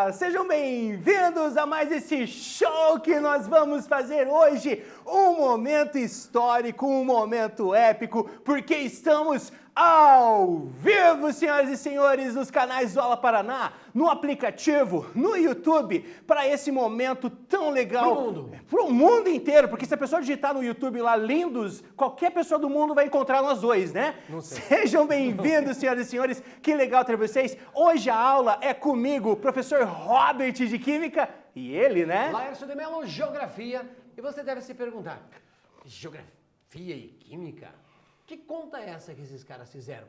galera! Sejam bem-vindos a mais esse show que nós vamos fazer hoje. Um momento histórico, um momento épico, porque estamos ao vivo, senhoras e senhores, nos canais do Aula Paraná, no aplicativo, no YouTube, para esse momento tão legal. Pro mundo inteiro, porque se a pessoa digitar no YouTube lá, lindos, qualquer pessoa do mundo vai encontrar nós dois, né? Não sei. Sejam bem-vindos, senhoras e senhores, que legal ter vocês. Hoje a aula é comigo, professor Robert de Química, e ele, né? Laércio de Mello, Geografia. E você deve se perguntar, Geografia e Química? Que conta é essa que esses caras fizeram?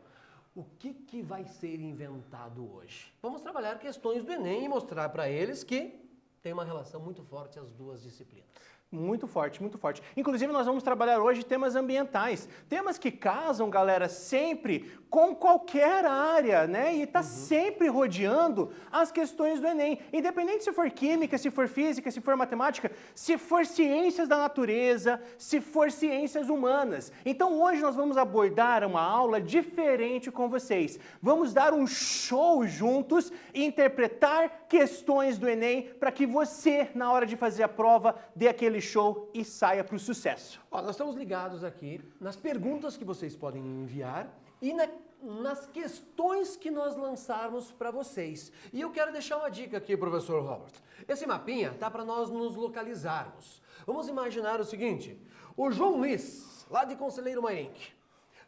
O que vai ser inventado hoje? Vamos trabalhar questões do Enem e mostrar para eles que tem uma relação muito forte as duas disciplinas. Muito forte, muito forte. Inclusive, nós vamos trabalhar hoje temas ambientais. Temas que casam, galera, sempre com qualquer área, né? E tá sempre rodeando as questões do Enem. Independente se for química, se for física, se for matemática, se for ciências da natureza, se for ciências humanas. Então, hoje nós vamos abordar uma aula diferente com vocês. Vamos dar um show juntos e interpretar questões do Enem para que você, na hora de fazer a prova, dê aquele show e saia para o sucesso. Ó, nós estamos ligados aqui nas perguntas que vocês podem enviar e nas questões que nós lançarmos para vocês. E eu quero deixar uma dica aqui, professor Robert. Esse mapinha tá para nós nos localizarmos. Vamos imaginar o seguinte, o João Luiz, lá de Conselheiro Mairenque,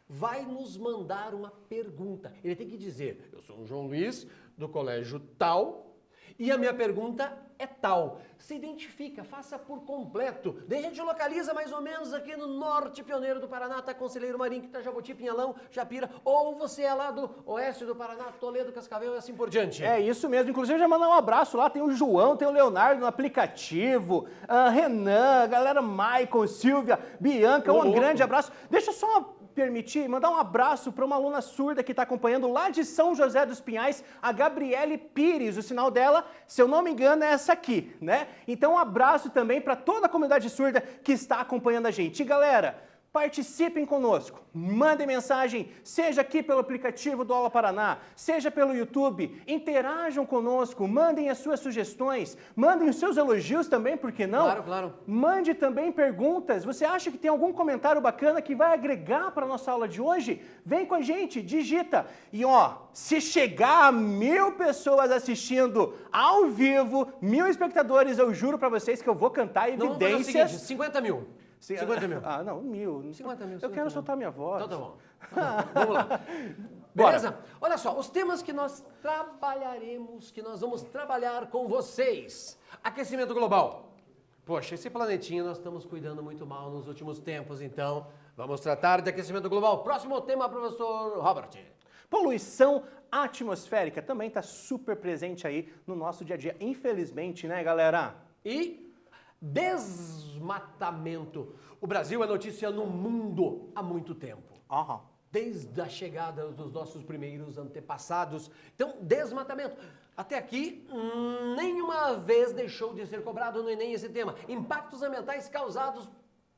vai nos mandar uma pergunta. Ele tem que dizer, eu sou o João Luiz, do colégio tal, e a minha pergunta é tal. Se identifica, faça por completo. Daí a gente localiza mais ou menos aqui no norte pioneiro do Paraná, tá Conselheiro Mairenque, tá Jabuti, Pinhalão, Japira, ou você é lá do oeste do Paraná, Toledo, Cascavel e assim por diante. É isso mesmo. Inclusive, já mandar um abraço lá. Tem o João, tem o Leonardo no aplicativo, Renan, galera, Maicon, Silvia, Bianca, um grande abraço. Deixa eu só permitir mandar um abraço para uma aluna surda que está acompanhando lá de São José dos Pinhais, a Gabriele Pires. O sinal dela, se eu não me engano, é essa aqui, né? Então, um abraço também para toda a comunidade surda que está acompanhando a gente. E, galera, participem conosco, mandem mensagem, seja aqui pelo aplicativo do Aula Paraná, seja pelo YouTube, interajam conosco, mandem as suas sugestões, mandem os seus elogios também, por que não? Claro, claro. Mande também perguntas, você acha que tem algum comentário bacana que vai agregar para a nossa aula de hoje? Vem com a gente, digita. E ó, se chegar a 1000 pessoas assistindo ao vivo, 1000 espectadores, eu juro para vocês que eu vou cantar evidências. Não, vamos fazer o seguinte, 50 mil. 50 mil. Ah, não, 1000. 50 mil. Eu quero soltar minha voz. Então tá bom. Vamos lá. Beleza? Olha só, os temas que nós trabalharemos, que nós vamos trabalhar com vocês. Aquecimento global. Poxa, esse planetinha nós estamos cuidando muito mal nos últimos tempos, então vamos tratar de aquecimento global. Próximo tema, professor Robert. Poluição atmosférica também está super presente aí no nosso dia a dia, infelizmente, né, galera? E desmatamento. O Brasil é notícia no mundo há muito tempo. Desde a chegada dos nossos primeiros antepassados. Então, desmatamento. Até aqui, nenhuma vez deixou de ser cobrado no Enem esse tema. Impactos ambientais causados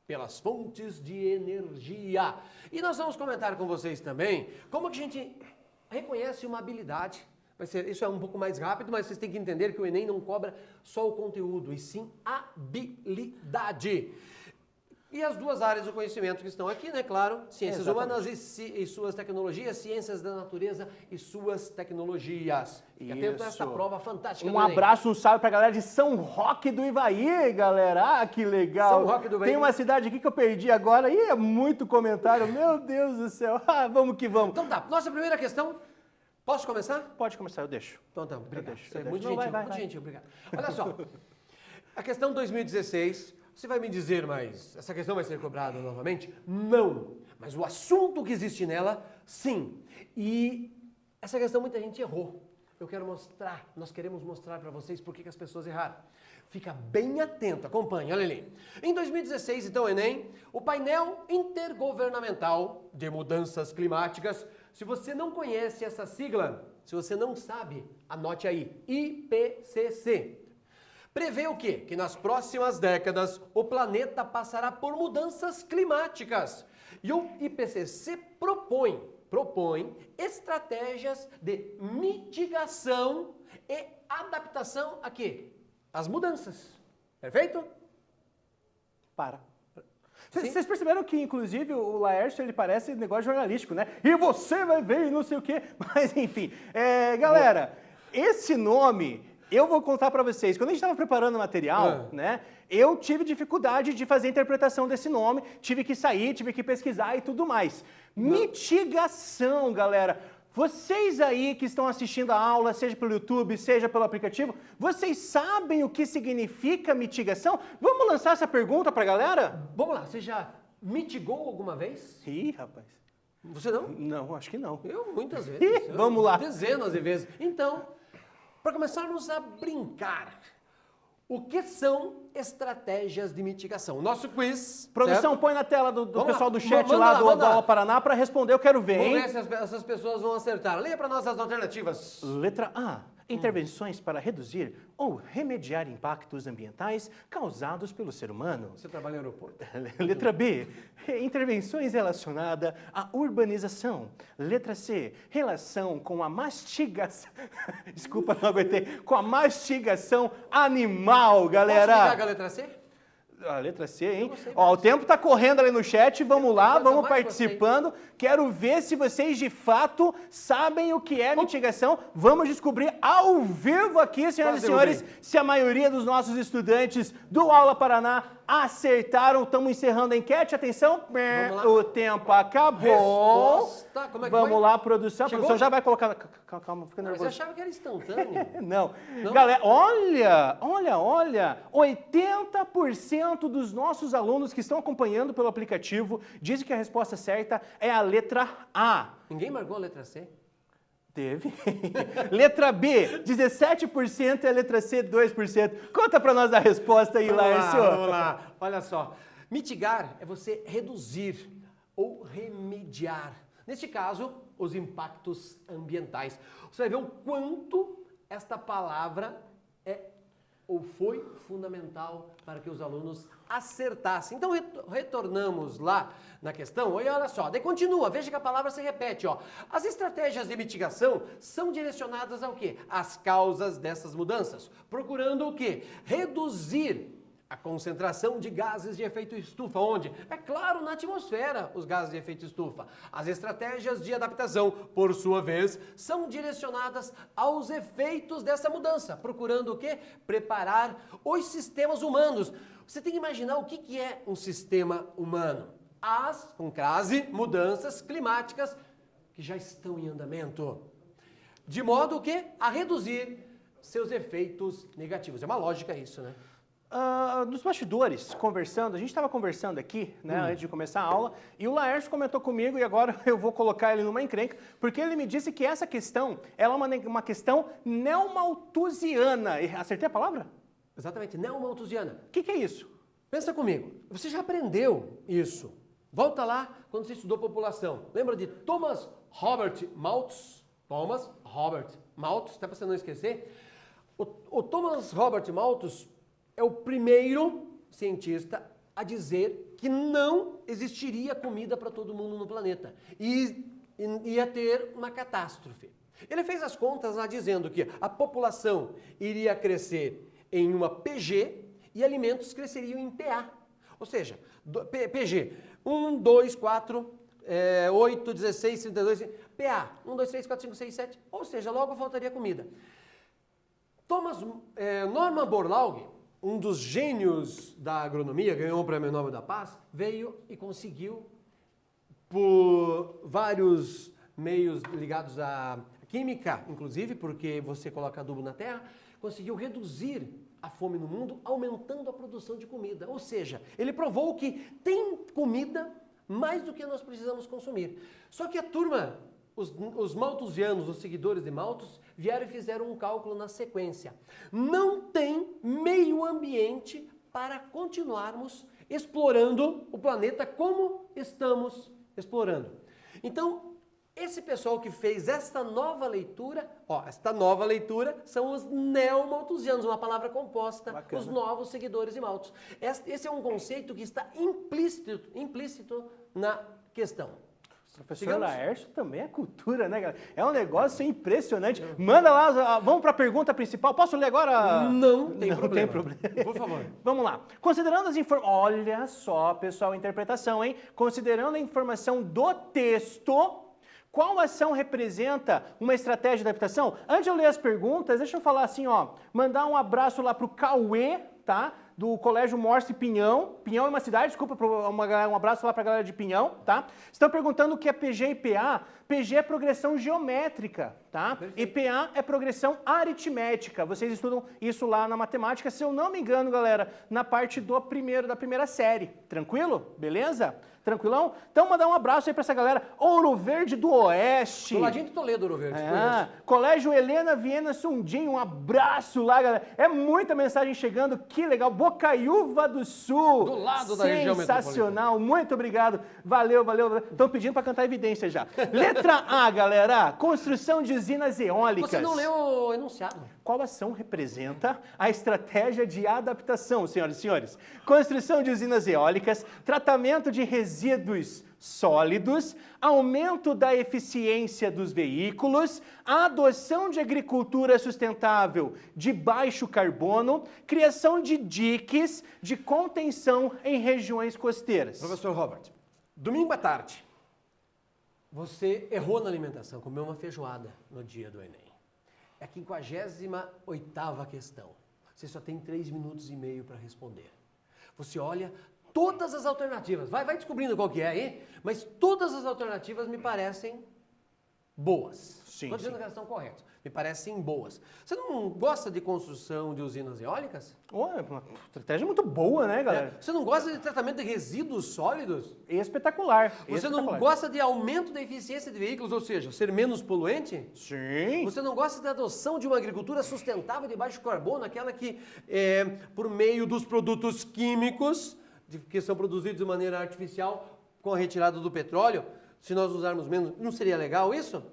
pelas fontes de energia. E nós vamos comentar com vocês também como que a gente reconhece uma habilidade. Isso é um pouco mais rápido, mas vocês têm que entender que o Enem não cobra só o conteúdo, e sim habilidade. E as duas áreas do conhecimento que estão aqui, né? Claro, ciências humanas e suas tecnologias, ciências da natureza e suas tecnologias. Fica atento a essa prova fantástica do Enem. Um abraço, um salve pra galera de São Roque do Ivaí, galera. Ah, que legal. São Roque do Ivaí. Tem uma cidade aqui que eu perdi agora. Ih, é muito comentário. Meu Deus do céu. Ah, vamos que vamos. Então tá, nossa primeira questão. Posso começar? Pode começar, eu deixo. Então tá, obrigado. Eu Você é deixo. muito Não, gentil, vai. muito gentil, obrigado. Olha só, a questão 2016, você vai me dizer, mas essa questão vai ser cobrada novamente? Não, mas o assunto que existe nela, sim. E essa questão muita gente errou. Eu quero mostrar, nós queremos mostrar para vocês por que as pessoas erraram. Fica bem atento, acompanha, olha ali. Em 2016, então, Enem, o painel intergovernamental de mudanças climáticas. Se você não conhece essa sigla, se você não sabe, anote aí, IPCC. Prevê o quê? Que nas próximas décadas o planeta passará por mudanças climáticas. E o IPCC propõe propõe estratégias de mitigação e adaptação a quê? As mudanças. Perfeito? Para. Vocês perceberam que, inclusive, o Laércio, ele parece negócio jornalístico, né? E você vai ver e não sei o quê. Mas, enfim. Galera, esse nome, eu vou contar pra vocês. Quando a gente estava preparando o material, né? Eu tive dificuldade de fazer a interpretação desse nome. Tive que sair, tive que pesquisar e tudo mais. Mitigação, galera. Vocês aí que estão assistindo a aula, seja pelo YouTube, seja pelo aplicativo, vocês sabem o que significa mitigação? Vamos lançar essa pergunta pra galera? Vamos lá, você já mitigou alguma vez? Ih, rapaz. Você não? Não, acho que não. Eu muitas vezes. Vamos lá. Dezenas de vezes. Então, para começarmos a brincar, o que são estratégias de mitigação? O nosso quiz. Produção, certo? põe na tela do pessoal do chat Manda lá do manda Aula Paraná para responder, eu quero ver, Vamos hein? ver se essas pessoas vão acertar. Leia para nós as alternativas. Letra A. Intervenções para reduzir ou remediar impactos ambientais causados pelo ser humano. Você trabalha no aeroporto. Letra B. Intervenções relacionadas à urbanização. Letra C. Relação com a mastigação... Desculpa, não aguentei. Com a mastigação animal, galera. Posso ligar a letra C? A letra C, hein? Ó, o tempo tá correndo ali no chat, vamos lá, vamos mais participando. Quero ver se vocês de fato sabem o que é mitigação. Vamos descobrir ao vivo aqui, senhoras e senhores, se a maioria dos nossos estudantes do Aula Paraná acertaram. Estamos encerrando a enquete, atenção. O tempo acabou. Resposta, como é que vamos foi? lá, produção. A Chegou? produção já vai colocar... Calma, fica Mas nervoso. você achava que era instantâneo? Não. Galera, olha, 80% dos nossos alunos que estão acompanhando pelo aplicativo dizem que a resposta certa é a letra A. Ninguém marcou a letra C? Teve. Letra B, 17% e a letra C, 2%. Conta pra nós a resposta aí, Laércio. Vamos lá. Olha só. Mitigar é você reduzir ou remediar. Neste caso, os impactos ambientais. Você vai ver o quanto esta palavra é ou foi fundamental para que os alunos acertassem. Então, retornamos lá na questão. E olha só, daí continua, veja que a palavra se repete. Ó. As estratégias de mitigação são direcionadas ao quê? Às causas dessas mudanças, procurando o quê? Reduzir a concentração de gases de efeito estufa, onde? É claro, na atmosfera, os gases de efeito estufa. As estratégias de adaptação, por sua vez, são direcionadas aos efeitos dessa mudança, procurando o quê? Preparar os sistemas humanos. Você tem que imaginar o que é um sistema humano. Com crase, mudanças climáticas que já estão em andamento. De modo que a reduzir seus efeitos negativos. É uma lógica isso, né? Nos bastidores, conversando, a gente estava conversando aqui, né, antes de começar a aula, e o Laércio comentou comigo, e agora eu vou colocar ele numa encrenca, porque ele me disse que essa questão, ela é uma questão neomalthusiana. Acertei a palavra? Exatamente, neomalthusiana. O que é isso? Pensa comigo, você já aprendeu isso. Volta lá quando você estudou população. Lembra de Thomas Robert Malthus? Thomas Robert Malthus, até para você não esquecer. O Thomas Robert Malthus é o primeiro cientista a dizer que não existiria comida para todo mundo no planeta. E ia ter uma catástrofe. Ele fez as contas lá dizendo que a população iria crescer em uma PG e alimentos cresceriam em PA. Ou seja, PG, 1, 2, 4, 8, 16, 32, PA, 1, 2, 3, 4, 5, 6, 7. Ou seja, logo faltaria comida. Norman Borlaug, um dos gênios da agronomia, ganhou o Prêmio Nobel da Paz, veio e conseguiu, por vários meios ligados à química, inclusive, porque você coloca adubo na terra, conseguiu reduzir a fome no mundo, aumentando a produção de comida. Ou seja, ele provou que tem comida mais do que nós precisamos consumir. Só que a turma, os malthusianos, os seguidores de Malthus, vieram e fizeram um cálculo na sequência. Não tem meio ambiente para continuarmos explorando o planeta como estamos explorando. Então, esse pessoal que fez esta nova leitura, são os neomalthusianos, uma palavra composta, Bacana. Os novos seguidores de Malthus. Esse é um conceito que está implícito na questão. Professor Laércio também é cultura, né, galera? É um negócio impressionante. Manda lá, vamos para a pergunta principal. Posso ler agora? Não tem problema. Tem problema. Por favor. Vamos lá. Considerando as informações... Olha só, pessoal, a interpretação, hein? Considerando a informação do texto... Qual ação representa uma estratégia de adaptação? Antes de eu ler as perguntas, deixa eu falar assim, ó. Mandar um abraço lá pro Cauê, tá? Do Colégio Morse Pinhão. Pinhão é uma cidade, desculpa, um abraço lá pra galera de Pinhão, tá? Estão perguntando o que é PG e PA. PG é progressão geométrica, tá? Perfeito. E PA é progressão aritmética. Vocês estudam isso lá na matemática, se eu não me engano, galera, na parte da primeira série. Tranquilo? Beleza? Tranquilão? Então, mandar um abraço aí pra essa galera. Ouro Verde do Oeste. Do ladinho de Toledo, Ouro Verde. Colégio Helena Viena Sundinho, um abraço lá, galera. É muita mensagem chegando, que legal. Bocaiúva do Sul. Do lado da região metropolitana. Sensacional, muito obrigado. Valeu. Estão pedindo pra cantar evidência já. Letra A, galera. Construção de usinas eólicas. Você não leu o enunciado. Qual ação representa a estratégia de adaptação, senhoras e senhores? Construção de usinas eólicas, tratamento de resíduos sólidos, aumento da eficiência dos veículos, adoção de agricultura sustentável de baixo carbono, criação de diques de contenção em regiões costeiras. Professor Robert, domingo à tarde, você errou na alimentação, comeu uma feijoada no dia do Enem. É a 58ª questão. Você só tem 3 minutos e meio para responder. Você olha todas as alternativas. Vai descobrindo qual que é aí, mas todas as alternativas me parecem boas. Estou dizendo que elas estão corretas. Me parecem boas. Você não gosta de construção de usinas eólicas? É uma estratégia muito boa, né, galera? Você não gosta de tratamento de resíduos sólidos? Espetacular. Você não gosta de aumento da eficiência de veículos, ou seja, ser menos poluente? Sim. Você não gosta da adoção de uma agricultura sustentável de baixo carbono, aquela que, por meio dos produtos químicos, que são produzidos de maneira artificial, com a retirada do petróleo, se nós usarmos menos, não seria legal isso?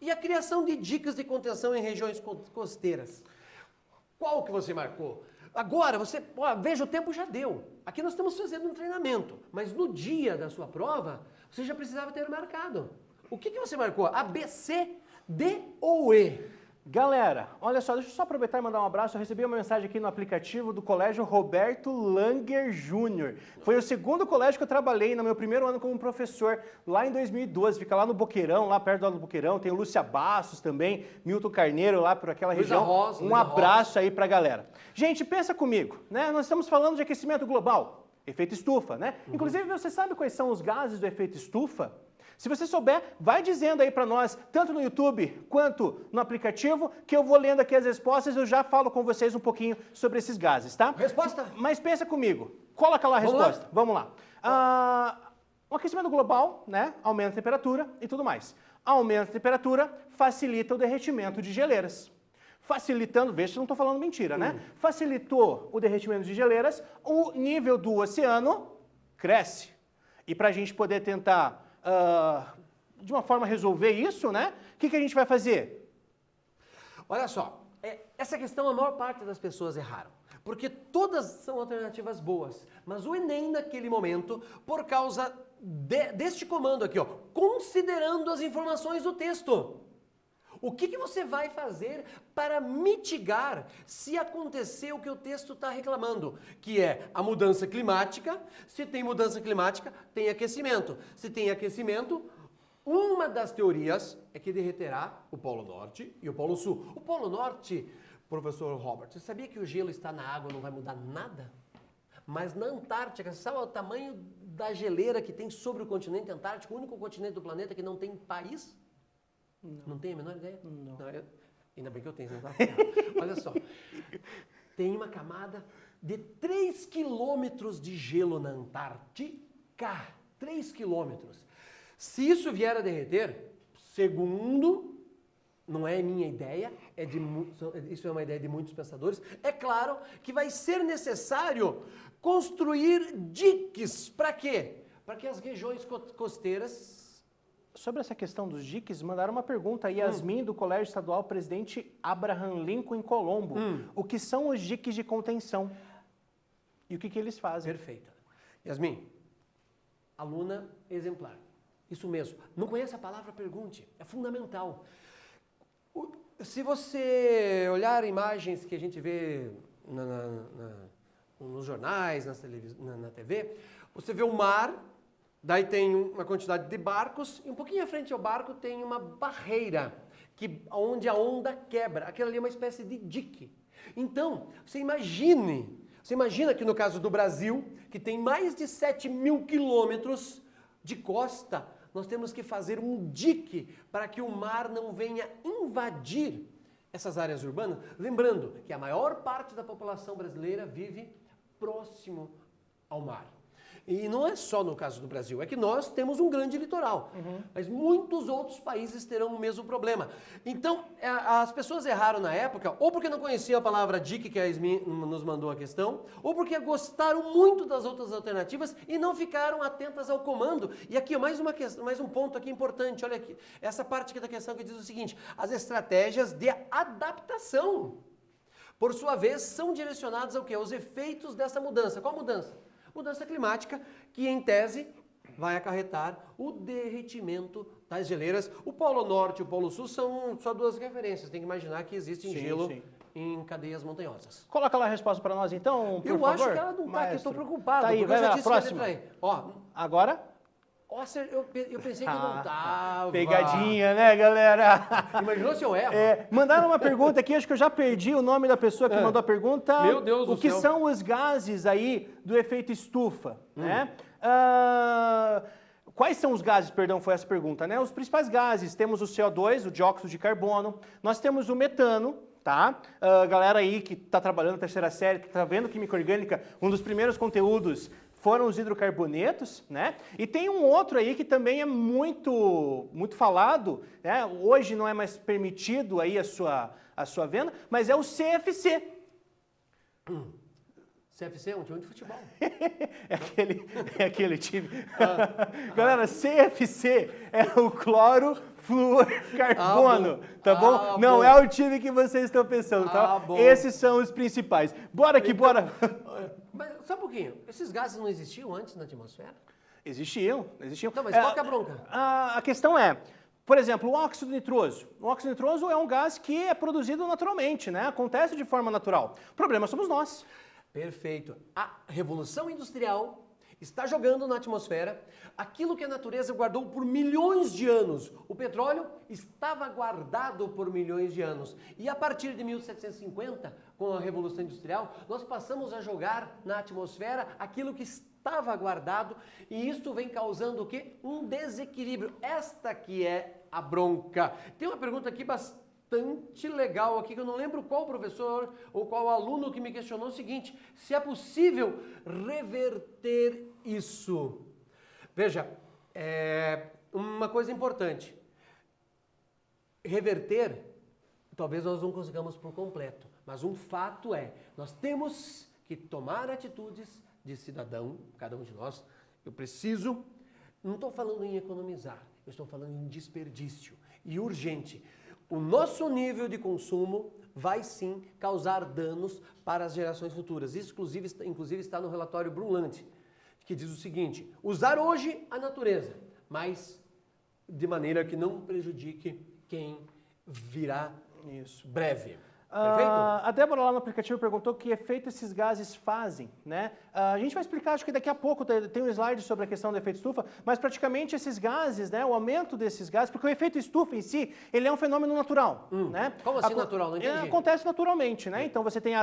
E a criação de dicas de contenção em regiões costeiras. Qual que você marcou? Agora, veja, o tempo já deu. Aqui nós estamos fazendo um treinamento, mas no dia da sua prova, você já precisava ter marcado. O que você marcou? A, B, C, D ou E? Galera, olha só, deixa eu só aproveitar e mandar um abraço. Eu recebi uma mensagem aqui no aplicativo do Colégio Roberto Langer Júnior. Foi o segundo colégio que eu trabalhei no meu primeiro ano como professor, lá em 2012. Fica lá no Boqueirão, lá perto do Boqueirão. Tem o Lúcia Bastos também, Milton Carneiro lá por aquela região. Um abraço aí pra galera. Gente, pensa comigo, né? Nós estamos falando de aquecimento global, efeito estufa, né? Inclusive, você sabe quais são os gases do efeito estufa? Se você souber, vai dizendo aí pra nós, tanto no YouTube quanto no aplicativo, que eu vou lendo aqui as respostas e eu já falo com vocês um pouquinho sobre esses gases, tá? Resposta? Mas pensa comigo, coloca lá a resposta. Vamos lá. O aquecimento global, né, aumenta a temperatura e tudo mais. Aumenta a temperatura, facilita o derretimento de geleiras. Facilitando, veja se eu não estou falando mentira, né? Facilitou o derretimento de geleiras, o nível do oceano cresce. E para a gente poder tentar... de uma forma resolver isso, né? O que a gente vai fazer? Olha só, essa questão a maior parte das pessoas erraram. Porque todas são alternativas boas. Mas o Enem, naquele momento, por causa deste comando aqui, ó, considerando as informações do texto. O que você vai fazer para mitigar se acontecer o que o texto está reclamando? Que é a mudança climática. Se tem mudança climática, tem aquecimento. Se tem aquecimento, uma das teorias é que derreterá o Polo Norte e o Polo Sul. O Polo Norte, professor Robert, você sabia que o gelo está na água não vai mudar nada? Mas na Antártica, você sabe o tamanho da geleira que tem sobre o continente antártico, o único continente do planeta que não tem país? Não tem a menor ideia? Não. Ainda bem que eu tenho, não tá? Olha só. Tem uma camada de 3 quilômetros de gelo na Antártica. 3 quilômetros. Se isso vier a derreter, segundo, não é minha ideia, isso é uma ideia de muitos pensadores, é claro que vai ser necessário construir diques. Para quê? Para que as regiões costeiras... Sobre essa questão dos diques, mandaram uma pergunta. Yasmin, do Colégio Estadual Presidente Abraham Lincoln, em Colombo. O que são os diques de contenção? E o que eles fazem? Perfeito. Yasmin, aluna exemplar. Isso mesmo. Não conhece a palavra, pergunte. É fundamental. Se você olhar imagens que a gente vê nos jornais, na TV, você vê o mar, daí tem uma quantidade de barcos, e um pouquinho à frente ao barco tem uma barreira, onde a onda quebra. Aquilo ali é uma espécie de dique. Então, você imagina que no caso do Brasil, que tem mais de 7.000 quilômetros de costa, nós temos que fazer um dique para que o mar não venha invadir essas áreas urbanas. Lembrando que a maior parte da população brasileira vive próximo ao mar. E não é só no caso do Brasil, é que nós temos um grande litoral, mas muitos outros países terão o mesmo problema. Então, as pessoas erraram na época, ou porque não conheciam a palavra dique, que a Esmi nos mandou a questão, ou porque gostaram muito das outras alternativas e não ficaram atentas ao comando. E aqui, mais um ponto aqui importante, olha aqui, essa parte aqui da questão que diz o seguinte: as estratégias de adaptação, por sua vez, são direcionadas ao quê? Aos efeitos dessa mudança. Qual mudança? Mudança climática, que em tese vai acarretar o derretimento das geleiras. O Polo Norte e o Polo Sul são só duas referências. Tem que imaginar que existe gelo em cadeias montanhosas. Coloca lá a resposta para nós então, por favor. Eu acho que ela não está aqui, estou preocupado. Tá aí, vai lá, próxima. Ó, agora? Nossa, eu pensei que eu não estava. Pegadinha, né, galera? Imaginou se eu erro? Mandaram uma pergunta aqui, acho que eu já perdi o nome da pessoa que mandou a pergunta. Meu Deus do céu. O que são os gases aí do efeito estufa, né? Quais são os gases, perdão, foi essa pergunta, né? Os principais gases, temos o CO2, o dióxido de carbono, nós temos o metano, tá? Galera aí que está trabalhando na terceira série, que está vendo química orgânica, um dos primeiros conteúdos foram os hidrocarbonetos, né? E tem um outro aí que também é muito falado, né? Hoje não é mais permitido aí a sua venda, mas é o CFC. CFC é um time de futebol. é aquele time. Galera, CFC é o clorofluorcarbono, tá bom? Não é o time que vocês estão pensando, tá? Esses são os principais. Bora aqui, bora! Mas só um pouquinho, esses gases não existiam antes na atmosfera? Existiam. Não, mas qual que é a bronca? A questão é, por exemplo, o óxido nitroso. O óxido nitroso é um gás que é produzido naturalmente, né? Acontece de forma natural. O problema somos nós. Perfeito. A Revolução Industrial está jogando na atmosfera aquilo que a natureza guardou por milhões de anos. O petróleo estava guardado por milhões de anos. E a partir de 1750, com a Revolução Industrial, nós passamos a jogar na atmosfera aquilo que estava guardado, e isto vem causando o quê? Um desequilíbrio. Esta que é a bronca. Tem uma pergunta aqui bastante legal aqui, que eu não lembro qual professor ou qual aluno que me questionou o seguinte: se é possível reverter isso. Veja, uma coisa importante. Reverter, talvez nós não consigamos por completo, mas um fato é, nós temos que tomar atitudes de cidadão, cada um de nós. Eu preciso, não estou falando em economizar, eu estou falando em desperdício e urgente. O nosso nível de consumo vai sim causar danos para as gerações futuras. Isso, inclusive está no relatório Brundtland, que diz o seguinte: usar hoje a natureza, mas de maneira que não prejudique quem virá breve. Perfeito? A Débora lá no aplicativo perguntou que efeito esses gases fazem, né? A gente vai explicar, acho que daqui a pouco tem um slide sobre a questão do efeito estufa, mas praticamente esses gases, né, o aumento desses gases, porque o efeito estufa em si, ele é um fenômeno natural, né? Como assim natural? Não entendi. Acontece naturalmente, né? Então você tem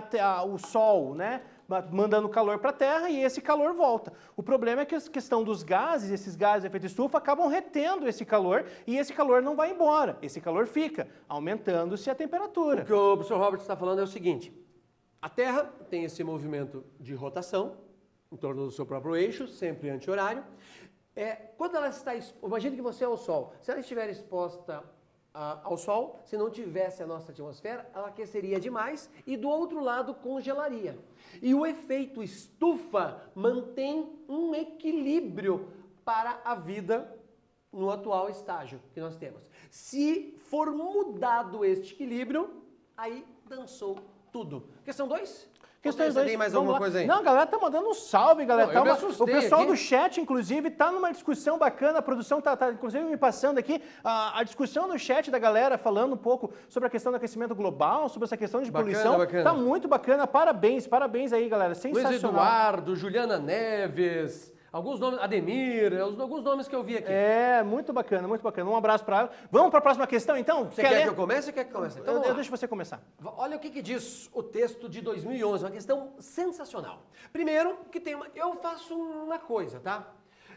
o Sol, né, mandando calor para a Terra e esse calor volta. O problema é que a questão dos gases, esses gases de efeito estufa, acabam retendo esse calor e esse calor não vai embora. Esse calor fica, aumentando-se a temperatura. O que o professor Robert está falando é o seguinte: a Terra tem esse movimento de rotação em torno do seu próprio eixo, sempre anti-horário. Quando ela está... Imagine que você é o Sol. Se ela estiver exposta ao Sol, se não tivesse a nossa atmosfera, ela aqueceria demais e do outro lado congelaria. E o efeito estufa mantém um equilíbrio para a vida no atual estágio que nós temos. Se for mudado este equilíbrio, aí dançou tudo. Questão 2? Questões Você tem mais alguma coisa aí? Não, a galera tá mandando um salve, galera. Não, eu me assustei o pessoal aqui. do chat, inclusive, tá numa discussão bacana. A produção tá inclusive, me passando aqui a discussão no chat da galera, falando um pouco sobre a questão do aquecimento global, sobre essa questão de poluição. Bacana. Tá muito bacana. Parabéns aí, galera. Sensacional. Luiz Eduardo, Juliana Neves, alguns nomes, Ademir, alguns nomes que eu vi aqui. É, muito bacana, muito bacana. Um abraço para ela. Vamos para a próxima questão, então? Você quer que eu comece ou quer que comece? Então, eu deixo você começar. Olha o que diz o texto de 2011, uma questão sensacional. Primeiro, eu faço uma coisa, tá?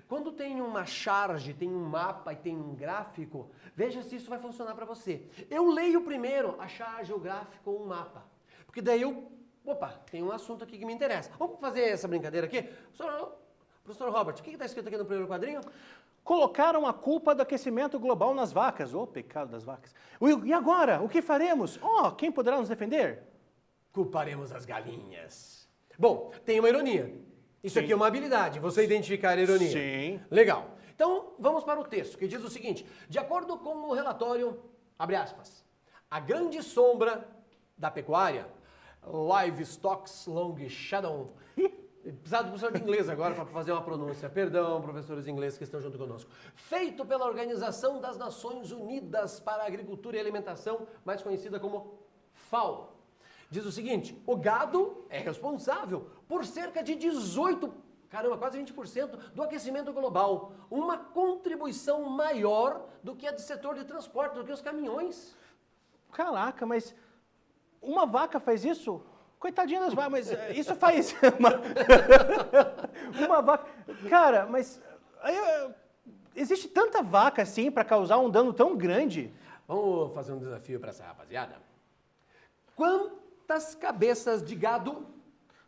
Quando tem uma charge, tem um mapa e tem um gráfico, veja se isso vai funcionar para você. Eu leio primeiro a charge, o gráfico ou o mapa. Porque daí tem um assunto aqui que me interessa. Vamos fazer essa brincadeira aqui? Professor Robert, o que está escrito aqui no primeiro quadrinho? Colocaram a culpa do aquecimento global nas vacas. O pecado das vacas. E agora? O que faremos? Quem poderá nos defender? Culparemos as galinhas. Bom, tem uma ironia. Isso Sim. aqui é uma habilidade, você identificar a ironia. Sim. Legal. Então, vamos para o texto, que diz o seguinte. De acordo com o relatório, abre aspas, a grande sombra da pecuária, Livestock's Long Shadow. Precisava do professor de inglês agora para fazer uma pronúncia. Perdão, professores de inglês que estão junto conosco. Feito pela Organização das Nações Unidas para a Agricultura e Alimentação, mais conhecida como FAO. Diz o seguinte, o gado é responsável por cerca de quase 20% do aquecimento global. Uma contribuição maior do que a do setor de transporte, do que os caminhões. Caraca, mas uma vaca faz isso? Coitadinha das vacas, mas isso faz uma vaca. Cara, mas existe tanta vaca assim para causar um dano tão grande? Vamos fazer um desafio para essa rapaziada. Quantas cabeças de gado?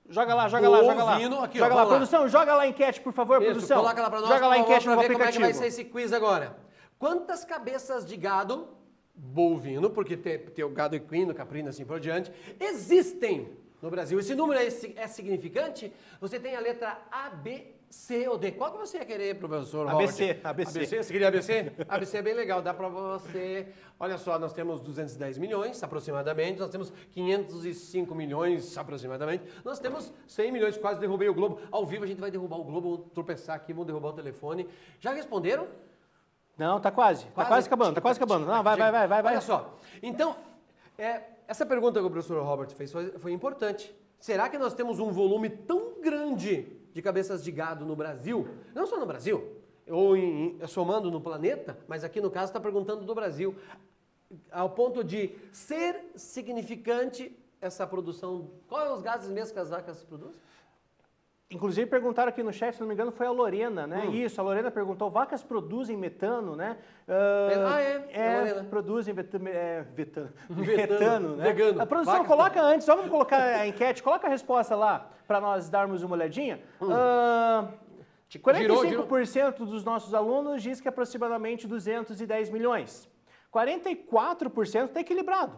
Joga lá. Aqui, joga lá, produção, joga lá a enquete, por favor, Isso, produção. coloca lá para nós, joga lá a enquete no ver como é que aplicativo. vai ser esse quiz agora. Quantas cabeças de gado bovino, porque tem o gado equino, caprino, assim por diante, existem no Brasil? Esse número é significante? Você tem a letra A, B, C ou D. Qual que você ia querer, professor ABC. ABC? Você queria ABC? ABC é bem legal, dá para você... Olha só, nós temos 210 milhões aproximadamente, nós temos 505 milhões aproximadamente, nós temos 100 milhões, quase derrubei o Globo. Ao vivo a gente vai derrubar o Globo, vamos tropeçar aqui, vamos derrubar o telefone. Já responderam? Não, tá quase acabando. Não, vai. Olha só, então, essa pergunta que o professor Robert fez foi importante. Será que nós temos um volume tão grande de cabeças de gado no Brasil? Não só no Brasil, ou somando no planeta, mas aqui no caso está perguntando do Brasil, ao ponto de ser significante essa produção. Quais são os gases mesmo que as vacas produzem? Inclusive perguntaram aqui no chat, se não me engano, foi a Lorena, né? Isso, a Lorena perguntou, vacas produzem metano, né? Lorena. Produzem metano, né? Vegano. A produção, Vacas coloca antes, só vamos colocar a enquete, coloca a resposta lá, para nós darmos uma olhadinha. 45% dos nossos alunos diz que aproximadamente 210 milhões. 44% está equilibrado.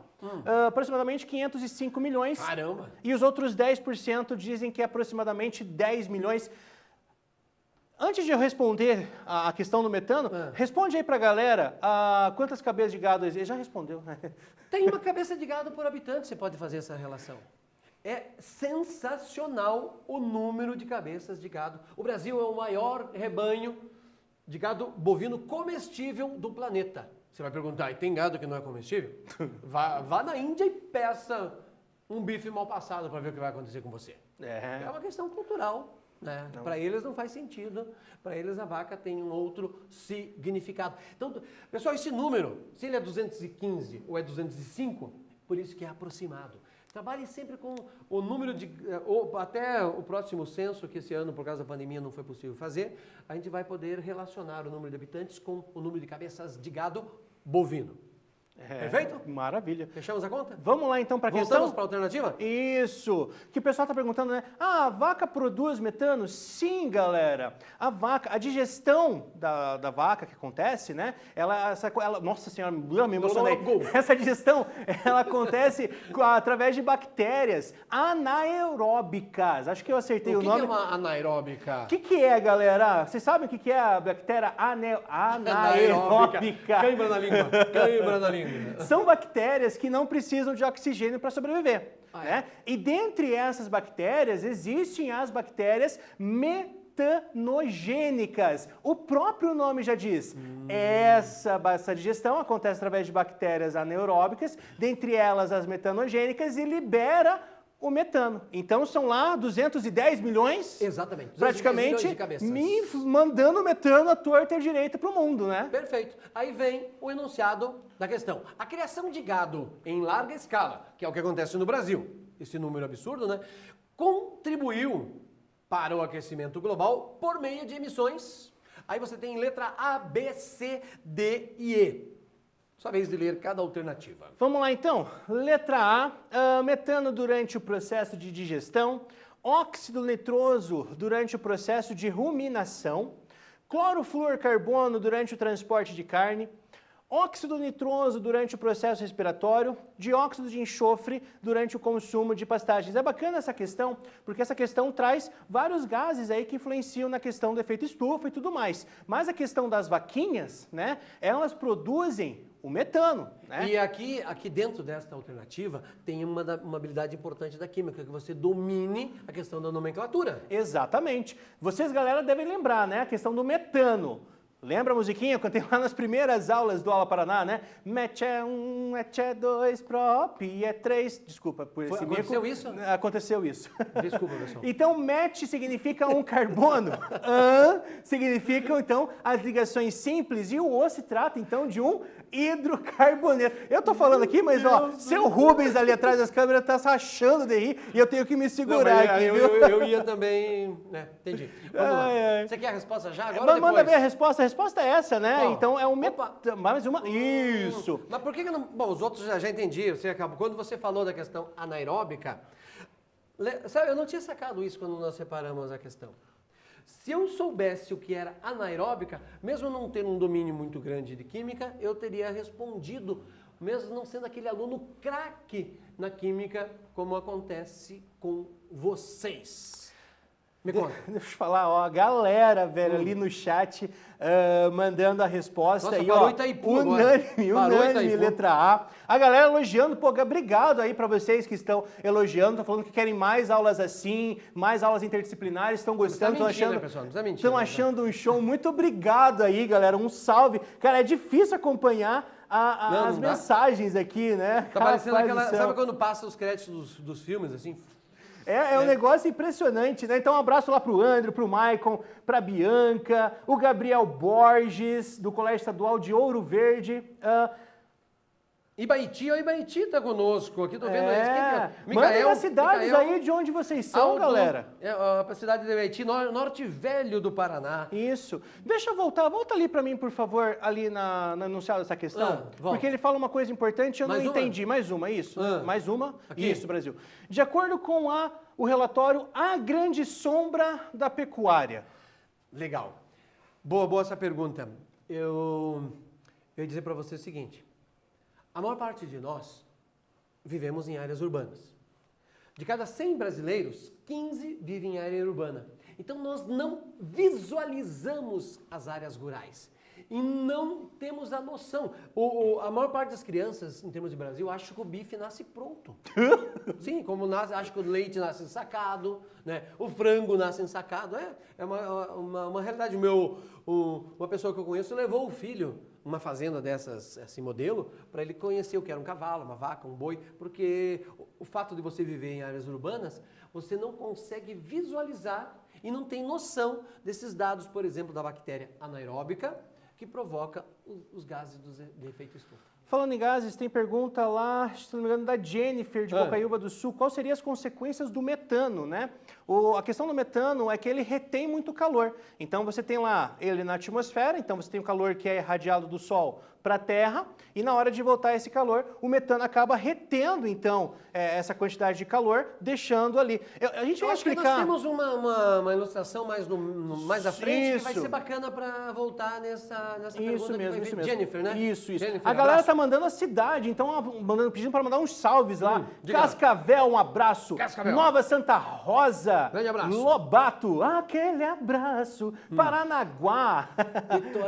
Aproximadamente 505 milhões. Caramba! E os outros 10% dizem que é aproximadamente 10 milhões. Antes de eu responder a questão do metano, responde aí pra galera quantas cabeças de gado existem. Já respondeu, né? Tem uma cabeça de gado por habitante, você pode fazer essa relação. É sensacional o número de cabeças de gado. O Brasil é o maior rebanho de gado bovino comestível do planeta. Você vai perguntar, e tem gado que não é comestível? Vá na Índia e peça um bife mal passado para ver o que vai acontecer com você. É uma questão cultural. Né? Para eles não faz sentido, para eles a vaca tem um outro significado. Então, pessoal, esse número, se ele é 215 ou é 205, por isso que é aproximado. Trabalhe sempre com o número de... até o próximo censo, que esse ano, por causa da pandemia, não foi possível fazer, a gente vai poder relacionar o número de habitantes com o número de cabeças de gado bovino. Perfeito? Maravilha. Fechamos a conta? Vamos lá então para a questão? Voltamos para a alternativa? Isso. Que o pessoal está perguntando, né? A vaca produz metano? Sim, galera. A digestão da vaca que acontece, né? Nossa senhora, me emocionei. Essa digestão, ela acontece através de bactérias anaeróbicas. Acho que eu acertei o nome. O que é uma anaeróbica? O que é, galera? Vocês sabem o que é a bactéria anaeróbica? Cãibra na língua. São bactérias que não precisam de oxigênio para sobreviver. né? E dentre essas bactérias, existem as bactérias metanogênicas. O próprio nome já diz. Essa digestão acontece através de bactérias anaeróbicas, dentre elas as metanogênicas, e libera o metano. Então são lá 210 milhões, exatamente, praticamente, milhões me mandando metano à torta e à direita para o mundo, né? Perfeito. Aí vem o enunciado da questão. A criação de gado em larga escala, que é o que acontece no Brasil, esse número absurdo, né? Contribuiu para o aquecimento global por meio de emissões. Aí você tem letra A, B, C, D e E. Sua vez de ler cada alternativa. Vamos lá então. Letra A, metano durante o processo de digestão, óxido nitroso durante o processo de ruminação, clorofluorcarbono durante o transporte de carne, óxido nitroso durante o processo respiratório, dióxido de enxofre durante o consumo de pastagens. É bacana essa questão, porque essa questão traz vários gases aí que influenciam na questão do efeito estufa e tudo mais. Mas a questão das vaquinhas, né, elas produzem o metano, né? E aqui dentro desta alternativa tem uma habilidade importante da química, que você domine a questão da nomenclatura. Exatamente. Vocês, galera, devem lembrar, né, a questão do metano. Lembra a musiquinha quando tem lá nas primeiras aulas do Aula Paraná, né? Mete é 1, mete é 2, prop é 3. Desculpa por esse mico. Aconteceu isso? Aconteceu isso. Desculpa, pessoal. Então, mete significa um carbono. Significam, então, as ligações simples. E o O se trata, então, de um hidrocarboneto. Eu tô falando aqui, mas, ó, seu Rubens ali atrás das câmeras tá se achando de rir e eu tenho que me segurar aqui, viu? Eu ia também, né? Entendi. Vamos lá. Você quer a resposta já? Agora ou depois? Manda ver a resposta. A resposta é essa, né? Bom, então é um mais uma. Isso. Mas por que não. Bom, os outros já entendi. Você acabou. Quando você falou da questão anaeróbica, sabe, eu não tinha sacado isso quando nós separamos a questão. Se eu soubesse o que era anaeróbica, mesmo não tendo um domínio muito grande de química, eu teria respondido, mesmo não sendo aquele aluno craque na química, como acontece com vocês. Me conta. Deixa eu falar, ó, a galera, velho, ali no chat, mandando a resposta. Nossa, aí, parou ó, Itaipu unânime, letra A. A galera elogiando, pô, obrigado aí pra vocês que estão elogiando, estão falando que querem mais aulas assim, mais aulas interdisciplinares, estão gostando, estão achando, né, pessoal? Não precisa mentir, estão achando um show. Muito obrigado aí, galera, um salve. Cara, é difícil acompanhar as mensagens aqui, né? Tá parecendo aquela, sabe quando passa os créditos dos filmes, assim? É um negócio impressionante, né? Então um abraço lá pro André, pro Maicon, pra Bianca, o Gabriel Borges, do Colégio Estadual de Ouro Verde. Ibaiti tá conosco, aqui tô vendo eles. Mandem as cidades aí de onde vocês são, galera. A cidade de Ibaiti, Norte Velho do Paraná. Isso. Deixa eu volta ali pra mim, por favor, ali no enunciado dessa questão. Porque ele fala uma coisa importante, eu não entendi. Mais uma, isso. Mais uma. Aqui. Isso, Brasil. De acordo com o relatório A Grande Sombra da Pecuária. Legal. Boa essa pergunta. Eu ia dizer pra você o seguinte. A maior parte de nós vivemos em áreas urbanas. De cada 100 brasileiros, 15 vivem em área urbana. Então nós não visualizamos as áreas rurais e não temos a noção. A maior parte das crianças, em termos de Brasil, acha que o bife nasce pronto. Sim, como acha que o leite nasce ensacado, né? O frango nasce ensacado. É uma realidade. Uma pessoa que eu conheço levou o filho numa fazenda dessas, assim, modelo, para ele conhecer o que era um cavalo, uma vaca, um boi, porque o fato de você viver em áreas urbanas, você não consegue visualizar e não tem noção desses dados, por exemplo, da bactéria anaeróbica, que provoca os gases de efeito estufa. Falando em gases, tem pergunta lá, se não me engano, da Jennifer, de Bocaiúva do Sul. Quais seriam as consequências do metano, né? A questão do metano é que ele retém muito calor. Então, você tem lá ele na atmosfera, então você tem o calor que é irradiado do Sol para a Terra, e na hora de voltar esse calor, o metano acaba retendo, então, essa quantidade de calor, deixando ali. A gente vai explicar... Nós temos uma ilustração mais à frente, que vai ser bacana para voltar nessa pergunta mesmo, que foi Jennifer, né? Isso. Jennifer, a galera tá mandando a cidade, então pedindo para mandar uns salves lá. Cascavel, um abraço. Cascavel. Nova Santa Rosa. Grande abraço. Lobato, aquele abraço. Paranaguá.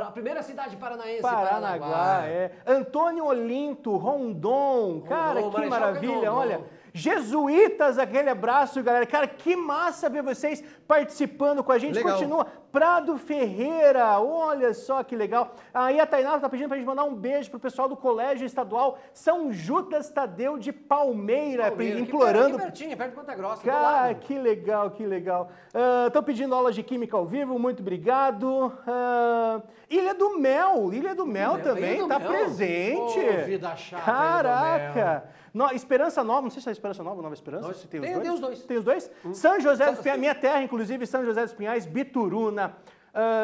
A primeira cidade paranaense. Paranaguá, Antônio Olinto, Rondon. Cara, que maravilha, olha. Jesuítas, aquele abraço, galera. Cara, que massa ver vocês participando com a gente. Legal. Continua. Prado Ferreira, olha só que legal. Aí a Tainá tá pedindo pra gente mandar um beijo pro pessoal do Colégio Estadual São Judas Tadeu de Palmeira, implorando. Aqui pertinho, perto de Ponta Grossa. Cara, que legal, que legal. Estão pedindo aulas de Química ao vivo, muito obrigado. Ilha do Mel também Ilha do tá Mel. presente. Ô, vida chata, Caraca. Esperança Nova, não sei se é Esperança Nova ou Nova Esperança. Nós- Se tem os dois. Tem os dois? São José dos Pinhais, minha terra, inclusive, São José dos Pinhais, Bituruna,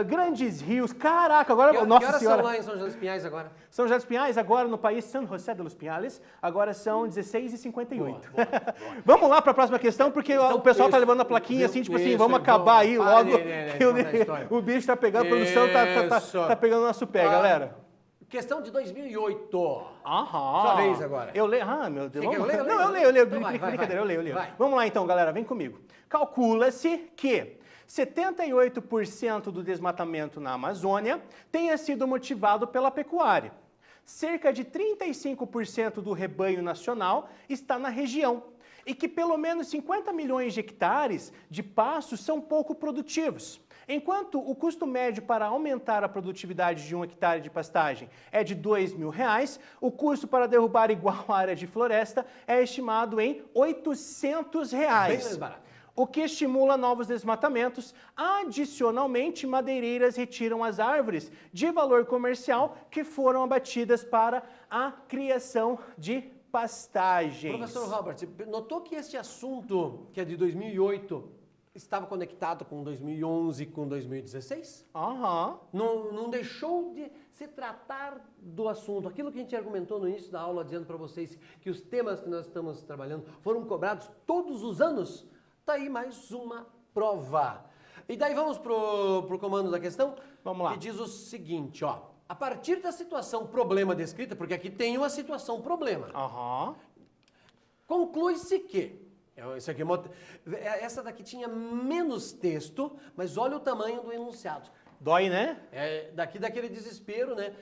Grandes Rios. Caraca, agora, Que nossa horas senhora. são lá em São José dos Pinhais agora? São José dos Pinhais, agora no país San José de los Pinhais, agora são 16h58. Boa. Vamos lá para a próxima questão, porque o pessoal tá isso, levando a plaquinha assim, tipo assim, isso, vamos acabar aí vamos. logo, Né, que conta a história. o bicho tá pegando, a produção tá pegando o nosso pé, galera. Questão de 2008. Aham. Sua vez agora. Eu leio. Ah, meu Deus. Quer que eu leia? Não, eu leio. Então vai, Brincadeira, vai. eu leio. Vai. Vamos lá então, galera, vem comigo. Calcula-se que 78% do desmatamento na Amazônia tenha sido motivado pela pecuária. Cerca de 35% do rebanho nacional está na região e que pelo menos 50 milhões de hectares de pastos são pouco produtivos. Enquanto o custo médio para aumentar a produtividade de 1 hectare de pastagem é de R$2.000, o custo para derrubar igual área de floresta é estimado em R$800. Bem mais barato. O que estimula novos desmatamentos. Adicionalmente, madeireiras retiram as árvores de valor comercial que foram abatidas para a criação de pastagens. Professor Robert, notou que este assunto, que é de 2008, estava conectado com 2011, com 2016? Aham. Não deixou de se tratar do assunto. Aquilo que a gente argumentou no início da aula, dizendo para vocês que os temas que nós estamos trabalhando foram cobrados todos os anos. Está aí mais uma prova. E daí vamos pro comando da questão? Vamos lá. Que diz o seguinte, ó. A partir da situação problema descrita, porque aqui tem uma situação problema, Aham. conclui-se que... Isso aqui, essa daqui tinha menos texto, mas olha o tamanho do enunciado. Dói, né? Daqui daquele desespero, né?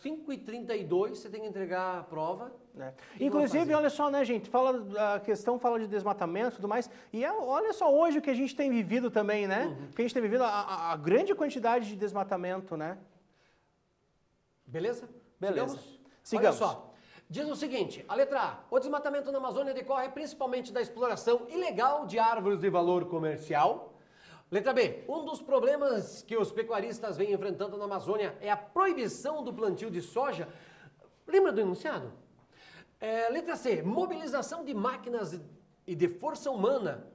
5h32, você tem que entregar a prova. Inclusive, olha só, né, gente? A questão fala de desmatamento e tudo mais. E olha só hoje o que a gente tem vivido também, né? Que a gente tem vivido a grande quantidade de desmatamento, né? Beleza? Beleza. Sigamos. Olha só. Diz o seguinte, a letra A. O desmatamento na Amazônia decorre principalmente da exploração ilegal de árvores de valor comercial. Letra B. Um dos problemas que os pecuaristas vêm enfrentando na Amazônia é a proibição do plantio de soja. Lembra do enunciado? Letra C. Mobilização de máquinas e de força humana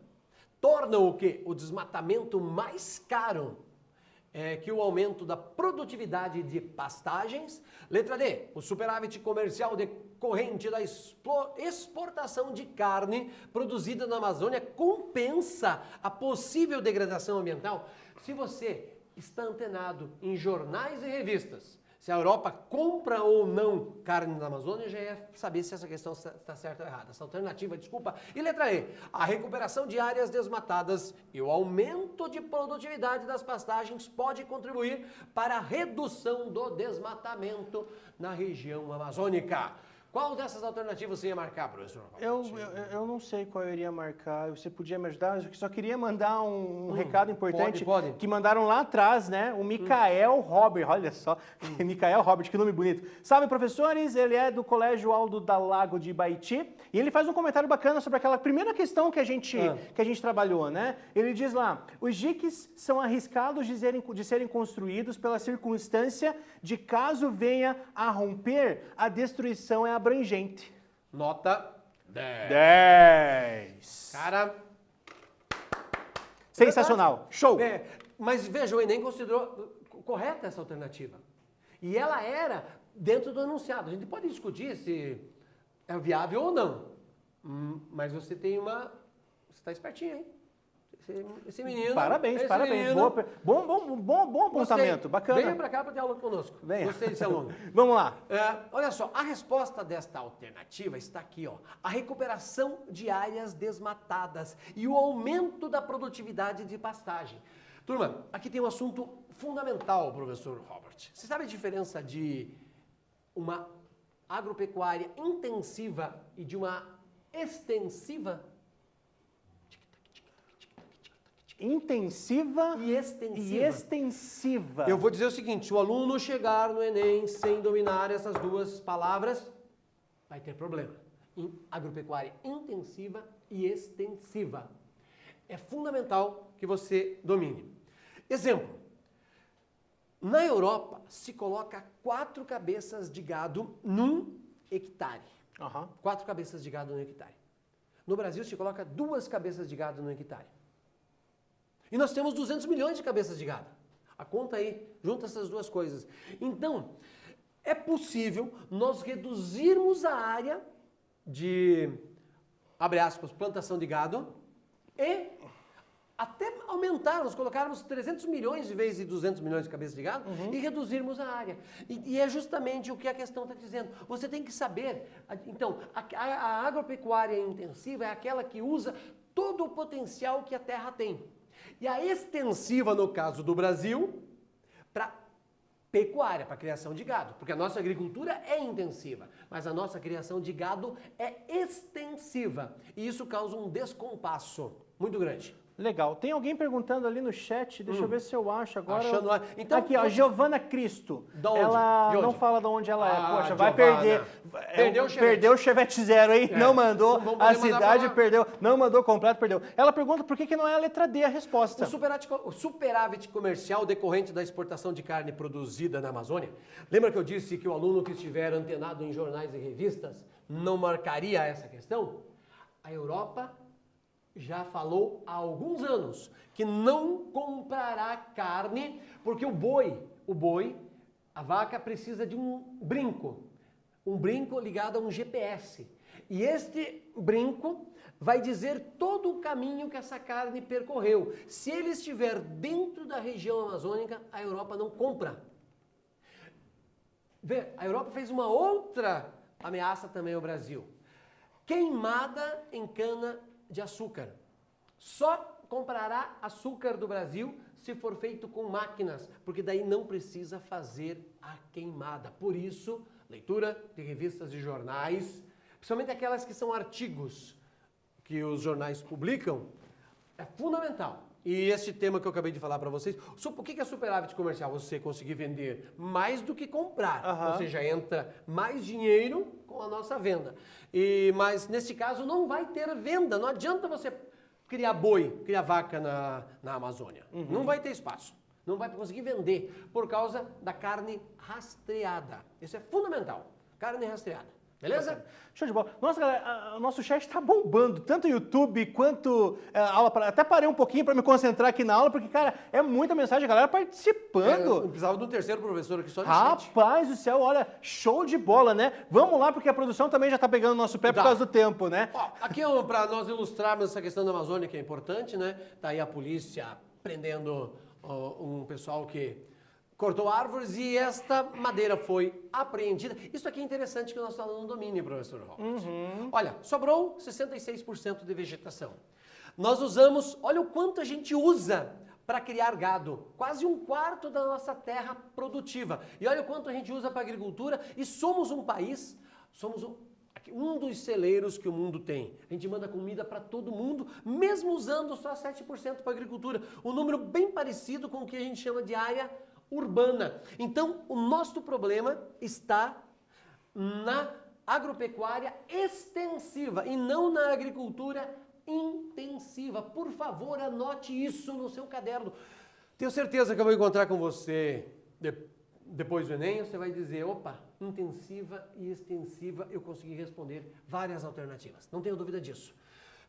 tornam o quê? O desmatamento mais caro que o aumento da produtividade de pastagens. Letra D. O superávit comercial decorrente da exportação de carne produzida na Amazônia compensa a possível degradação ambiental. Se você está antenado em jornais e revistas, se a Europa compra ou não carne na Amazônia, já é saber se essa questão está certa ou errada. Essa alternativa, desculpa. E letra E, a recuperação de áreas desmatadas e o aumento de produtividade das pastagens pode contribuir para a redução do desmatamento na região amazônica. Qual dessas alternativas você ia marcar, professor? Eu não sei qual eu iria marcar. Você podia me ajudar? Eu só queria mandar um recado importante. Pode. Que mandaram lá atrás, né? O Micael Robert. Olha só. Micael Robert, que nome bonito. Salve, professores. Ele é do Colégio Aldo da Lago de Baiti. E ele faz um comentário bacana sobre aquela primeira questão que a gente trabalhou, né? Ele diz lá, os diques são arriscados de serem construídos pela circunstância de caso venha a romper, a destruição é abrangente. Nota 10. 10. Cara... Sensacional. Show. Mas veja, o Enem considerou correta essa alternativa. E ela era dentro do enunciado. A gente pode discutir se é viável ou não. Mas você tem uma... Você está espertinho, hein? Esse menino... Parabéns. Menino, Bom apontamento. Bacana. Venha para cá para ter aula conosco. Venha. Gostei desse aluno. Vamos lá. Olha só, a resposta desta alternativa está aqui, ó. A recuperação de áreas desmatadas e o aumento da produtividade de pastagem. Turma, aqui tem um assunto fundamental, professor Robert. Você sabe a diferença de uma agropecuária intensiva e de uma extensiva. Intensiva e extensiva. e extensiva. Eu vou dizer o seguinte, se o aluno chegar no Enem sem dominar essas duas palavras, vai ter problema. Em agropecuária intensiva e extensiva. É fundamental que você domine. Exemplo, na Europa se coloca 4 cabeças de gado num hectare. 4 cabeças de gado num hectare. No Brasil se coloca 2 cabeças de gado num hectare. E nós temos 200 milhões de cabeças de gado. A conta aí, junta essas duas coisas. Então, é possível nós reduzirmos a área de, abre aspas, plantação de gado e até aumentarmos, colocarmos 300 milhões em vez de 200 milhões de cabeças de gado e reduzirmos a área. E é justamente o que a questão está dizendo. Você tem que saber. Então, a agropecuária intensiva é aquela que usa todo o potencial que a terra tem. E a extensiva, no caso do Brasil, para pecuária, para criação de gado. Porque a nossa agricultura é intensiva, mas a nossa criação de gado é extensiva. E isso causa um descompasso muito grande. Legal. Tem alguém perguntando ali no chat, deixa eu ver se eu acho agora. Achando lá. Então, aqui, ó, Giovana Cristo. Da onde? Ela De onde? não fala de onde ela é. Poxa, vai Giovana. perder. Perdeu o Chevette Zero, hein? Não mandou. Não vamos A poder mandar cidade pra lá. perdeu. Não mandou completo, perdeu. Ela pergunta por que não é a letra D a resposta. O superávit comercial decorrente da exportação de carne produzida na Amazônia. Lembra que eu disse que o aluno que estiver antenado em jornais e revistas não marcaria essa questão? A Europa já falou há alguns anos que não comprará carne porque o boi, a vaca precisa de um brinco ligado a um GPS. E este brinco vai dizer todo o caminho que essa carne percorreu. Se ele estiver dentro da região amazônica, a Europa não compra. Vê, a Europa fez uma outra ameaça também ao Brasil. Queimada em cana de açúcar. Só comprará açúcar do Brasil se for feito com máquinas, porque daí não precisa fazer a queimada. Por isso, leitura de revistas e jornais, principalmente aquelas que são artigos que os jornais publicam, é fundamental. E esse tema que eu acabei de falar para vocês, o que é superávit comercial? Você conseguir vender mais do que comprar, ou seja, entra mais dinheiro com a nossa venda. Mas nesse caso não vai ter venda, não adianta você criar vaca na Amazônia. Não vai ter espaço, não vai conseguir vender por causa da carne rastreada. Isso é fundamental, carne rastreada. Beleza? Show de bola. Nossa, galera, o nosso chat está bombando, tanto o YouTube quanto a aula. Até parei um pouquinho para me concentrar aqui na aula, porque, cara, é muita mensagem, a galera participando. Eu precisava de um terceiro professor aqui só de chat. Rapaz do céu, olha, show de bola, né? Vamos lá, porque a produção também já está pegando o nosso pé por causa do tempo, né? Ó, aqui para nós ilustrarmos essa questão da Amazônia, que é importante, né? Tá aí a polícia prendendo um pessoal que cortou árvores e esta madeira foi apreendida. Isso aqui é interessante que o nosso aluno domine, professor Robert. Olha, sobrou 66% de vegetação. Nós usamos, olha o quanto a gente usa para criar gado. Quase 1/4 da nossa terra produtiva. E olha o quanto a gente usa para agricultura. E somos um país, somos um dos celeiros que o mundo tem. A gente manda comida para todo mundo, mesmo usando só 7% para agricultura. Um número bem parecido com o que a gente chama de área urbana. Então, o nosso problema está na agropecuária extensiva e não na agricultura intensiva. Por favor, anote isso no seu caderno. Tenho certeza que eu vou encontrar com você depois do Enem. Você vai dizer, opa, intensiva e extensiva, eu consegui responder várias alternativas. Não tenho dúvida disso.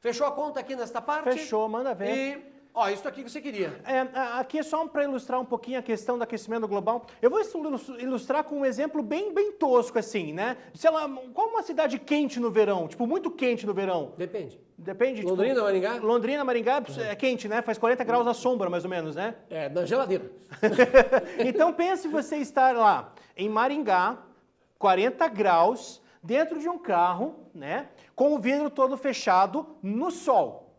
Fechou a conta aqui nesta parte? Fechou, manda ver. Ó, isso aqui que você queria. Aqui é só para ilustrar um pouquinho a questão do aquecimento global. Eu vou ilustrar com um exemplo bem tosco assim, né? Sei lá, qual uma cidade quente no verão? Tipo, muito quente no verão? Depende. Depende. Londrina, tipo, Maringá? Londrina, Maringá é quente, né? Faz 40 graus à sombra, mais ou menos, né? É, na geladeira. Então pense você estar lá em Maringá, 40 graus, dentro de um carro, né? Com o vidro todo fechado no sol.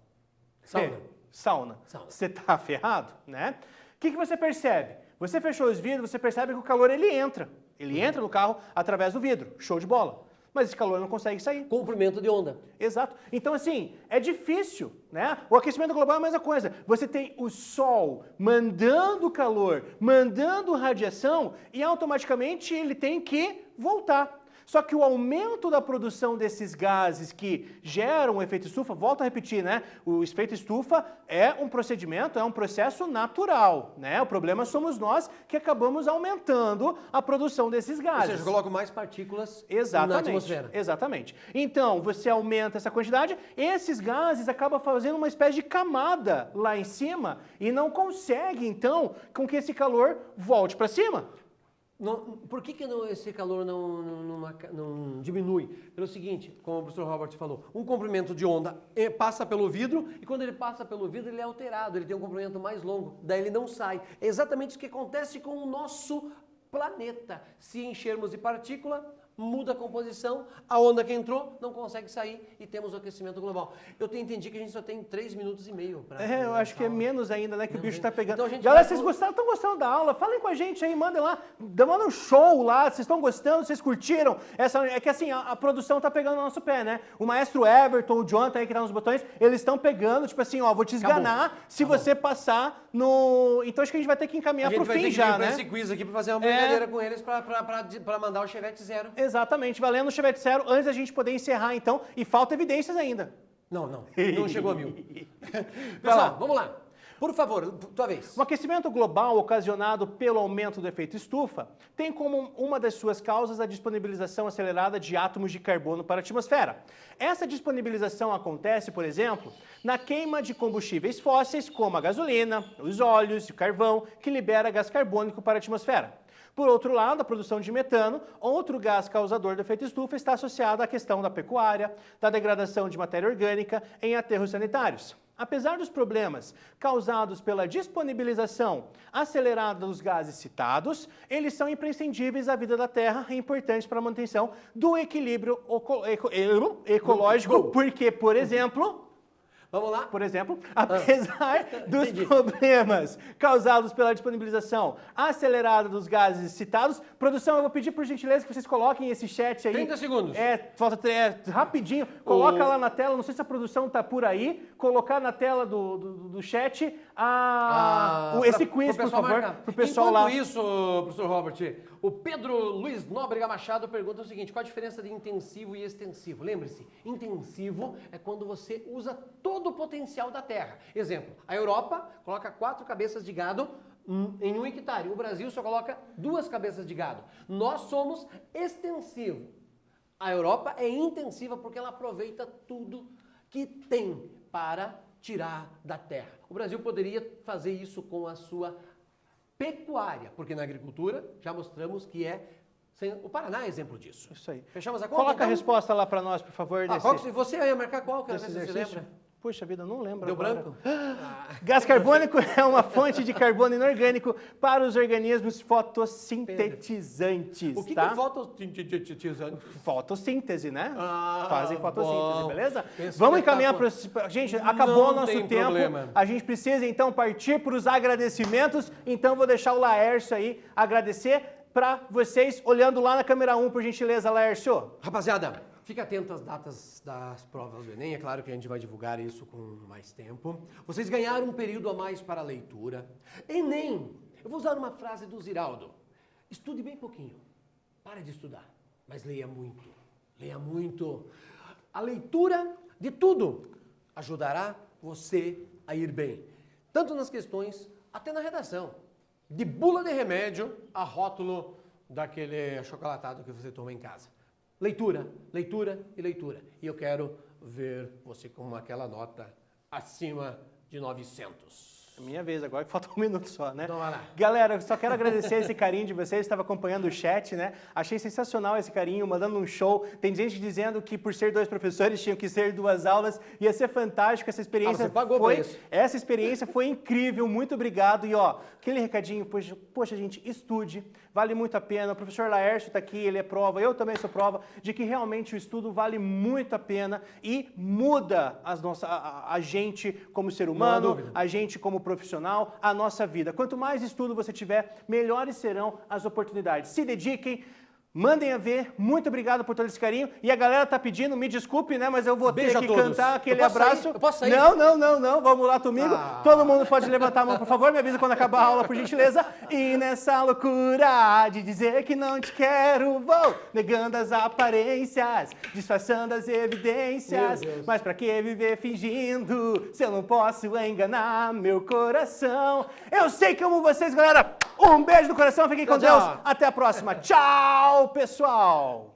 Sauna. Você tá ferrado, né? O que você percebe? Você fechou os vidros, você percebe que o calor ele entra. Ele entra no carro através do vidro. Show de bola. mas esse calor não consegue sair. Comprimento de onda. Exato. Então, assim, é difícil, né? O aquecimento global é a mesma coisa. Você tem o Sol mandando calor, mandando radiação, e automaticamente ele tem que voltar. Só que o aumento da produção desses gases que geram o efeito estufa, volto a repetir, né? O efeito estufa é um procedimento, é um processo natural, né? O problema somos nós que acabamos aumentando a produção desses gases. Ou seja, coloca mais partículas Exatamente, na atmosfera. Exatamente. Então, você aumenta essa quantidade, esses gases acabam fazendo uma espécie de camada lá em cima e não consegue, então, com que esse calor volte para cima. Por que esse calor não diminui? Pelo seguinte, como o professor Robert falou, um comprimento de onda passa pelo vidro e quando ele passa pelo vidro ele é alterado, ele tem um comprimento mais longo, daí ele não sai. É exatamente o que acontece com o nosso planeta. Se enchermos de partícula, muda a composição, a onda que entrou não consegue sair e temos o aquecimento global. Eu entendi que a gente só tem 3 minutos e meio para... eu acho que é menos ainda, né, que o bicho está pegando. Então, galera, vocês estão gostando da aula? Falem com a gente aí, mandem lá, mandem um show lá, vocês estão gostando, vocês curtiram? É que assim, a produção tá pegando no nosso pé, né? O maestro Everton, o Jonathan aí que tá nos botões, eles estão pegando, tipo assim, ó, vou te esganar se você passar no... Então acho que a gente vai ter que encaminhar pro fim já, né? A gente vai ter que ir esse quiz aqui para fazer uma brincadeira com eles para mandar o Chevette Zero. Exatamente, valendo o Chevette Zero, antes da gente poder encerrar então, e falta evidências ainda. Não chegou a 1000. Pessoal, vamos lá. Por favor, tua vez. O aquecimento global ocasionado pelo aumento do efeito estufa tem como uma das suas causas a disponibilização acelerada de átomos de carbono para a atmosfera. Essa disponibilização acontece, por exemplo, na queima de combustíveis fósseis como a gasolina, os óleos e o carvão, que libera gás carbônico para a atmosfera. Por outro lado, a produção de metano, outro gás causador do efeito estufa, está associada à questão da pecuária, da degradação de matéria orgânica em aterros sanitários. Apesar dos problemas causados pela disponibilização acelerada dos gases citados, eles são imprescindíveis à vida da Terra e importantes para a manutenção do equilíbrio ecológico, porque, por exemplo... Vamos lá? Por exemplo, apesar dos problemas causados pela disponibilização acelerada dos gases citados, produção, eu vou pedir por gentileza que vocês coloquem esse chat aí. 30 segundos. Falta rapidinho, coloca lá na tela, não sei se a produção tá por aí, colocar na tela do chat esse quiz, por favor, pro pessoal Enquanto lá. isso, professor Robert, o Pedro Luiz Nóbrega Machado pergunta o seguinte: qual a diferença de intensivo e extensivo? Lembre-se, intensivo é quando você usa todo o potencial da Terra. Exemplo, a Europa coloca 4 cabeças de gado em 1 hectare. O Brasil só coloca 2 cabeças de gado. Nós somos extensivo. A Europa é intensiva porque ela aproveita tudo que tem para tirar da terra. O Brasil poderia fazer isso com a sua pecuária, porque na agricultura já mostramos que o Paraná é exemplo disso. Isso aí. Fechamos a conta? Coloca então? A resposta lá para nós, por favor. Você ia marcar qual? Que desse você exercício? lembra? Puxa vida, não lembro. Deu agora. branco? Gás carbônico é uma fonte de carbono inorgânico para os organismos fotossintetizantes. O que tá? é fotossintetizante? Fotossíntese, né? Fazem fotossíntese, bom. beleza? Esse Vamos vai encaminhar tá para... Gente, acabou o nosso tem tempo. problema. A gente precisa, então, partir para os agradecimentos. Então, vou deixar o Laércio aí agradecer para vocês, olhando lá na câmera 1, por gentileza, Laércio. Rapaziada, fique atento às datas das provas do Enem. É claro que a gente vai divulgar isso com mais tempo. Vocês ganharam um período a mais para a leitura. Enem, eu vou usar uma frase do Ziraldo. Estude bem pouquinho. Pare de estudar, mas leia muito. Leia muito. A leitura de tudo ajudará você a ir bem. Tanto nas questões, até na redação. De bula de remédio a rótulo daquele achocolatado que você toma em casa. Leitura, leitura e leitura. E eu quero ver você com aquela nota acima de 900. Minha vez agora, que falta 1 minuto só, né? Então vai lá. Galera, eu só quero agradecer esse carinho de vocês, estava acompanhando o chat, né? Achei sensacional esse carinho, mandando um show. Tem gente dizendo que por ser 2 professores tinham que ser 2 aulas. Ia ser fantástico essa experiência. Você pagou por isso. Essa experiência foi incrível, muito obrigado. E ó, aquele recadinho, poxa gente, estude, vale muito a pena. O professor Laércio está aqui, ele é prova, eu também sou prova, de que realmente o estudo vale muito a pena e muda a gente como ser humano, a gente como profissional, a nossa vida. Quanto mais estudo você tiver, melhores serão as oportunidades. Se dediquem, Mandem a ver, muito obrigado por todo esse carinho. E a galera tá pedindo, me desculpe, né? Mas eu vou Beijo ter que a todos. cantar aquele Eu posso abraço. sair? Eu posso sair? Não, vamos lá comigo. Todo mundo pode levantar a mão, por favor, me avisa quando acabar a aula, por gentileza. E nessa loucura de dizer que não te quero, vou negando as aparências, disfarçando as evidências. Mas pra que viver fingindo se eu não posso enganar meu coração? Eu sei que amo vocês, galera. Um beijo no coração, fiquem com Deus. Até a próxima. Tchau, pessoal.